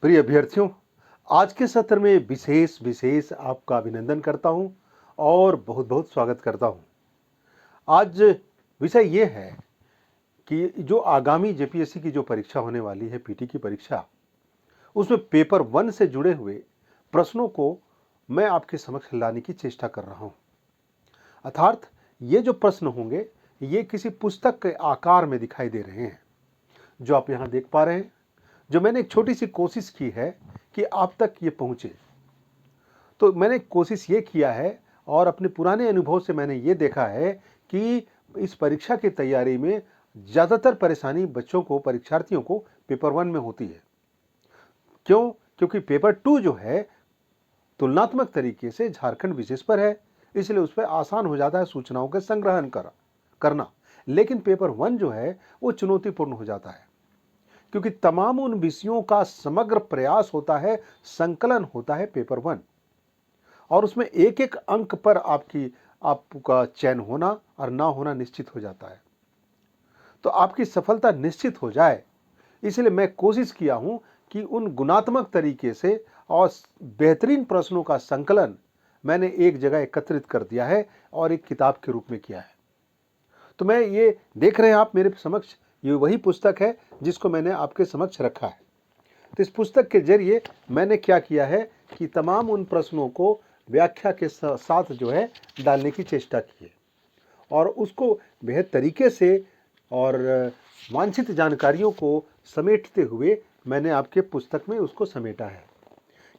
प्रिय अभ्यर्थियों, आज के सत्र में विशेष आपका अभिनंदन करता हूं और बहुत बहुत स्वागत करता हूं। आज विषय ये है कि जो आगामी जेपीएससी की जो परीक्षा होने वाली है, पीटी की परीक्षा, उसमें पेपर 1 से जुड़े हुए प्रश्नों को मैं आपके समक्ष लाने की चेष्टा कर रहा हूं। अर्थात ये जो प्रश्न होंगे, ये किसी पुस्तक के आकार में दिखाई दे रहे हैं, जो आप यहां देख पा रहे हैं। जो मैंने एक छोटी सी कोशिश की है कि आप तक ये पहुंचे। तो मैंने कोशिश ये किया है और अपने पुराने अनुभव से मैंने ये देखा है कि इस परीक्षा की तैयारी में ज़्यादातर परेशानी बच्चों को, परीक्षार्थियों को पेपर 1 में होती है। क्यों? क्योंकि पेपर 2 जो है तुलनात्मक तरीके से झारखंड विशेष पर है, इसलिए उस पर आसान हो जाता है सूचनाओं के संग्रहण करना। लेकिन पेपर 1 जो है वो चुनौतीपूर्ण हो जाता है, क्योंकि तमाम उन विषयों का समग्र प्रयास होता है, संकलन होता है पेपर 1, और उसमें एक एक अंक पर आपका चयन होना और ना होना निश्चित हो जाता है। तो आपकी सफलता निश्चित हो जाए, इसलिए मैं कोशिश किया हूं कि उन गुणात्मक तरीके से और बेहतरीन प्रश्नों का संकलन मैंने एक जगह एकत्रित कर दिया है और एक किताब के रूप में किया है। तो मैं ये देख रहे हैं आप मेरे समक्ष, ये वही पुस्तक है जिसको मैंने आपके समक्ष रखा है। तो इस पुस्तक के जरिए मैंने क्या किया है कि तमाम उन प्रश्नों को व्याख्या के साथ जो है डालने की चेष्टा की है, और उसको बेहद तरीके से और वांछित जानकारियों को समेटते हुए मैंने आपके पुस्तक में उसको समेटा है।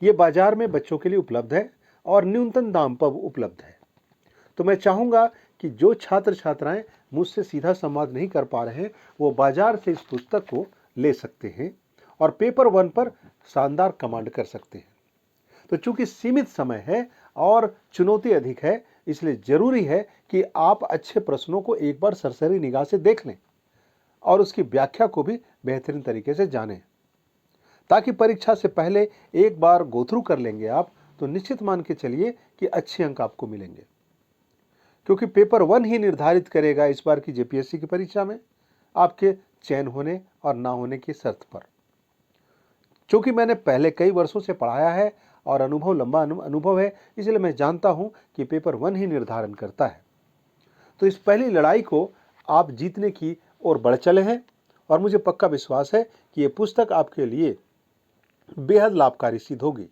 ये बाजार में बच्चों के लिए उपलब्ध है और न्यूनतम दाम पर उपलब्ध है। तो मैं चाहूँगा कि जो छात्र छात्राएं मुझसे सीधा संवाद नहीं कर पा रहे हैं, वो बाजार से इस पुस्तक को ले सकते हैं और पेपर 1 पर शानदार कमांड कर सकते हैं। तो चूंकि सीमित समय है और चुनौती अधिक है, इसलिए जरूरी है कि आप अच्छे प्रश्नों को एक बार सरसरी निगाह से देख लें और उसकी व्याख्या को भी बेहतरीन तरीके से जानें, ताकि परीक्षा से पहले एक बार गो थ्रू कर लेंगे आप तो निश्चित मान के चलिए कि अच्छे अंक आपको मिलेंगे, क्योंकि पेपर 1 ही निर्धारित करेगा इस बार की जेपीएससी की परीक्षा में आपके चयन होने और ना होने की शर्त पर। चूंकि मैंने पहले कई वर्षों से पढ़ाया है और लंबा अनुभव है, इसलिए मैं जानता हूं कि पेपर 1 ही निर्धारण करता है। तो इस पहली लड़ाई को आप जीतने की ओर बढ़ चले हैं और मुझे पक्का विश्वास है कि ये पुस्तक आपके लिए बेहद लाभकारी सिद्ध होगी।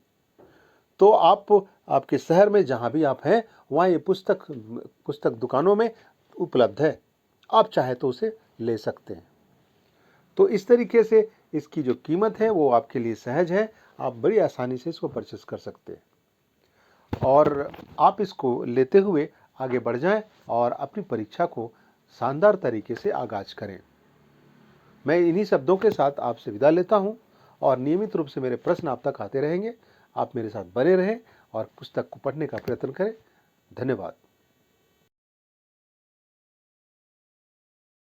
तो आपके शहर में जहां भी आप हैं, वहां ये पुस्तक दुकानों में उपलब्ध है। आप चाहे तो उसे ले सकते हैं। तो इस तरीके से इसकी जो कीमत है वो आपके लिए सहज है, आप बड़ी आसानी से इसको परचेस कर सकते हैं और आप इसको लेते हुए आगे बढ़ जाएं और अपनी परीक्षा को शानदार तरीके से आगाज करें। मैं इन्हीं शब्दों के साथ आपसे विदा लेता हूं और नियमित रूप से मेरे प्रश्न आप तक आते रहेंगे। आप मेरे साथ बने रहें और पुस्तक को पढ़ने का प्रयत्न करें। धन्यवाद।